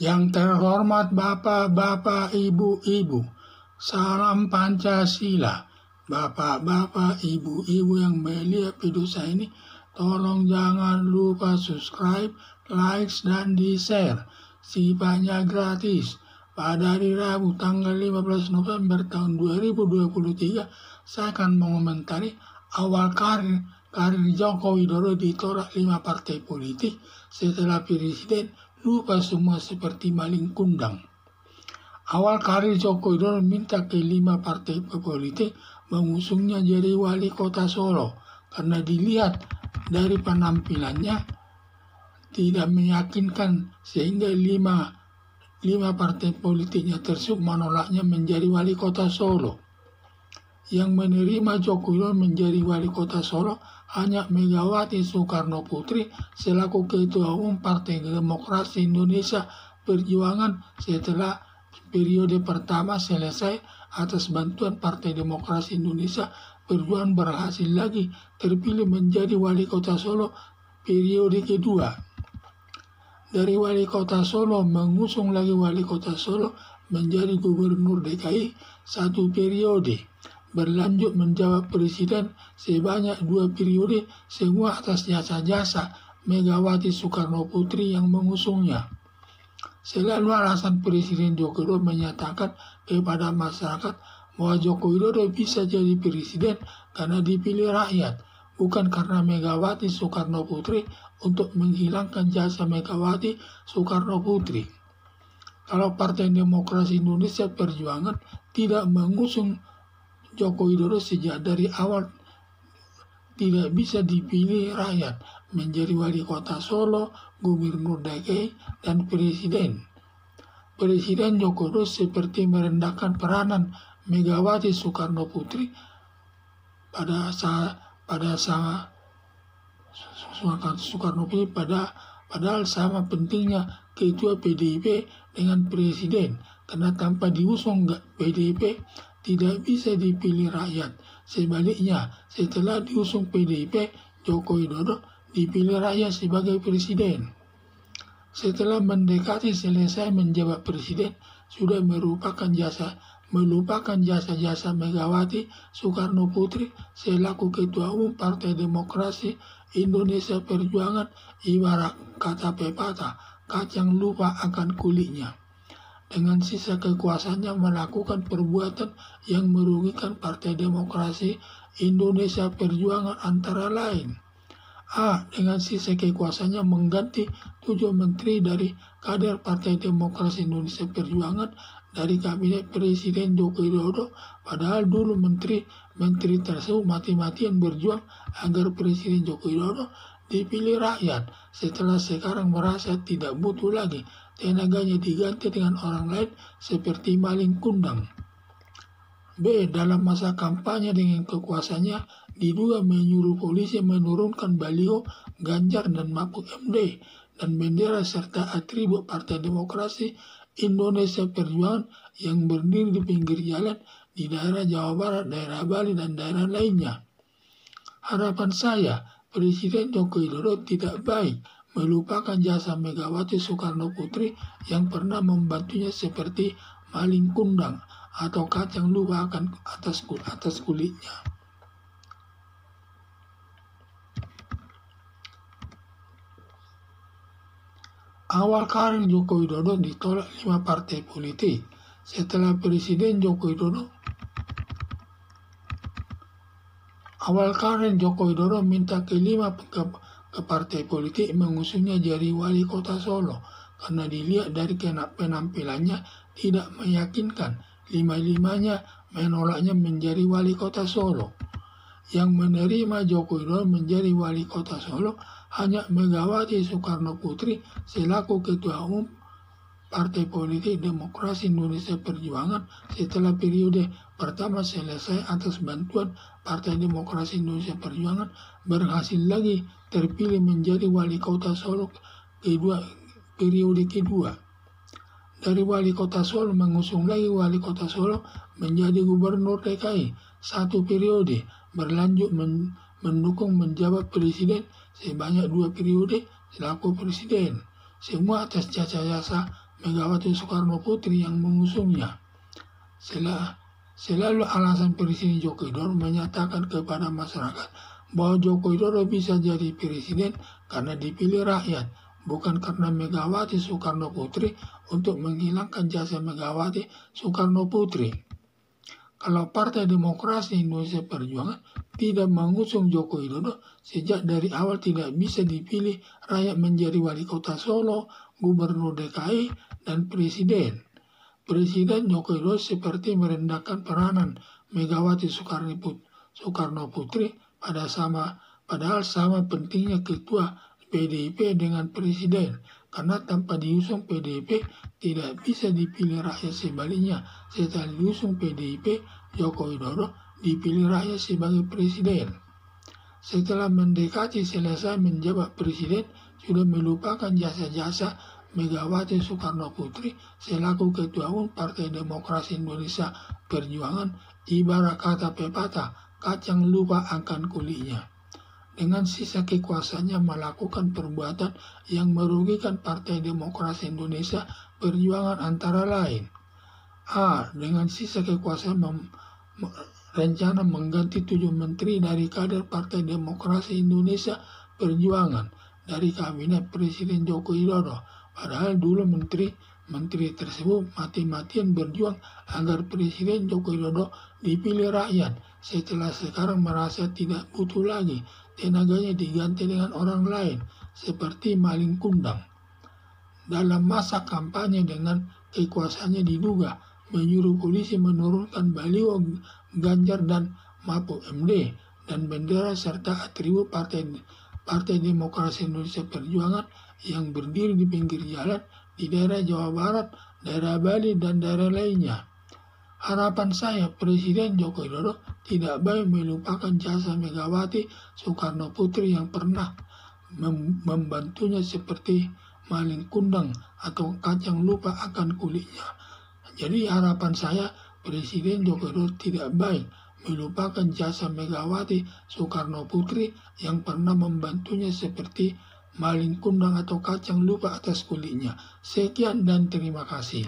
Yang terhormat Bapak-Bapak, Ibu-Ibu, salam Pancasila. Bapak-bapak, ibu-ibu yang melihat video saya ini, tolong jangan lupa subscribe, like, dan di-share. Sifatnya gratis. Pada hari Rabu tanggal 15 November tahun 2023, saya akan mengomentari awal karir Joko Widodo ditolak 5 partai politik setelah Presiden lupa semua seperti maling kundang. Awal karir Joko Widodo minta ke 5 partai politik mengusungnya jadi wali kota Solo karena dilihat dari penampilannya tidak meyakinkan sehingga 5 partai politiknya tersebut menolaknya menjadi wali kota Solo. Yang menerima Joko Widodo menjadi wali kota Solo hanya Megawati Soekarno Putri selaku Ketua Umum Partai Demokrasi Indonesia Perjuangan setelah periode pertama selesai atas bantuan Partai Demokrasi Indonesia Perjuangan berhasil lagi terpilih menjadi wali kota Solo periode kedua. Dari wali kota Solo mengusung lagi wali kota Solo menjadi gubernur DKI 1 periode. Berlanjut menjawab presiden sebanyak 2 periode semua atas jasa-jasa Megawati Soekarno Putri yang mengusungnya. Selalu alasan Presiden Joko Widodo menyatakan kepada masyarakat bahwa Joko Widodo bisa jadi presiden karena dipilih rakyat, bukan karena Megawati Soekarno Putri untuk menghilangkan jasa Megawati Soekarno Putri. Kalau Partai Demokrasi Indonesia Perjuangan tidak mengusung Joko Widodo sejak dari awal, tidak bisa dipilih rakyat menjadi wali kota Solo, gubernur DKI, dan presiden. Presiden Joko Widodo seperti merendahkan peranan Megawati Soekarno Putri padahal sama pentingnya ketua PDIP dengan presiden, karena tanpa diusung PDIP tidak bisa dipilih rakyat. Sebaliknya, setelah diusung PDIP, Joko Widodo dipilih rakyat sebagai presiden. Setelah mendekati selesai menjabat presiden, sudah melupakan jasa-jasa Megawati Soekarno Putri selaku Ketua Umum Partai Demokrasi Indonesia Perjuangan, ibarat kata pepatah, kacang lupa akan kulitnya. Dengan sisa kekuasaannya melakukan perbuatan yang merugikan Partai Demokrasi Indonesia Perjuangan antara lain: dengan sisa kekuasaannya mengganti 7 menteri dari kader Partai Demokrasi Indonesia Perjuangan dari kabinet Presiden Joko Widodo, padahal dulu menteri tersebut mati-matian berjuang agar Presiden Joko Widodo dipilih rakyat. Setelah sekarang merasa tidak butuh lagi, tenaganya diganti dengan orang lain seperti maling kundang. Dalam masa kampanye dengan kekuasaannya diduga menyuruh polisi menurunkan baliho Ganjar dan Mahfud MD dan bendera serta atribut Partai Demokrasi Indonesia Perjuangan yang berdiri di pinggir jalan di daerah Jawa Barat, daerah Bali, dan daerah lainnya. Harapan saya, Presiden Joko Widodo tidak baik melupakan jasa Megawati Soekarno Putri yang pernah membantunya seperti maling kundang atau kacang lupa akan atas kulitnya. Awal karir Joko Widodo ditolak 5 partai politik setelah Presiden Joko Widodo. Awal karir Joko Widodo minta ke 5 partai politik mengusungnya jadi wali kota Solo karena dilihat dari penampilannya tidak meyakinkan. 5-5-nya menolaknya menjadi wali kota Solo. Yang menerima Joko Widodo menjadi wali kota Solo hanya Megawati Soekarno Putri selaku Ketua Umum Partai Politik Demokrasi Indonesia Perjuangan setelah periode pertama selesai atas bantuan Partai Demokrasi Indonesia Perjuangan berhasil lagi terpilih menjadi wali kota Solo periode kedua. Dari wali kota Solo mengusung lagi wali kota Solo menjadi gubernur DKI 1 periode, berlanjut mendukung menjabat presiden sebanyak 2 periode selaku presiden. Semua atas jasa-jasa Megawati Soekarno Putri yang mengusungnya. Selalu alasan Presiden Joko Widodo menyatakan kepada masyarakat bahwa Joko Widodo bisa jadi presiden karena dipilih rakyat, bukan karena Megawati Soekarno Putri untuk menghilangkan jasa Megawati Soekarno Putri. Kalau Partai Demokrasi Indonesia Perjuangan tidak mengusung Joko Widodo, sejak dari awal tidak bisa dipilih rakyat menjadi wali kota Solo, gubernur DKI, dan presiden. Presiden Joko Widodo seperti merendahkan peranan Megawati Soekarno Putri padahal sama pentingnya ketua PDIP dengan presiden, karena tanpa diusung PDIP tidak bisa dipilih rakyat. Sebaliknya, setelah diusung PDIP, Joko Widodo dipilih rakyat sebagai presiden. Setelah mendekati selesai menjabat presiden, sudah melupakan jasa-jasa Megawati Soekarno Putri selaku Ketua Umum Partai Demokrasi Indonesia Perjuangan. Ibarat kata pepatah, kacang lupa akan kulitnya. Dengan sisa kekuasaannya melakukan perbuatan yang merugikan Partai Demokrasi Indonesia Perjuangan antara lain: A. Dengan sisa kekuasaan rencana mengganti 7 menteri dari kader Partai Demokrasi Indonesia Perjuangan dari kabinet Presiden Joko Widodo, padahal dulu menteri tersebut mati-matian berjuang agar Presiden Joko Widodo dipilih rakyat. Setelah sekarang merasa tidak butuh lagi, tenaganya diganti dengan orang lain, seperti maling kundang. Dalam masa kampanye dengan kekuasaannya diduga menyuruh polisi menurunkan baliho Ganjar dan Mahfud MD dan bendera serta atribut Partai Demokrasi Indonesia Perjuangan yang berdiri di pinggir jalan di daerah Jawa Barat, daerah Bali, dan daerah lainnya. Harapan saya Presiden Joko Widodo tidak baik melupakan jasa Megawati Soekarno Putri yang pernah membantunya seperti maling kundang atau kacang lupa akan kulitnya. Jadi harapan saya Presiden Joko Widodo tidak baik melupakan jasa Megawati Soekarno Putri yang pernah membantunya seperti maling kundang atau kacang lupa atas kulitnya. Sekian dan terima kasih.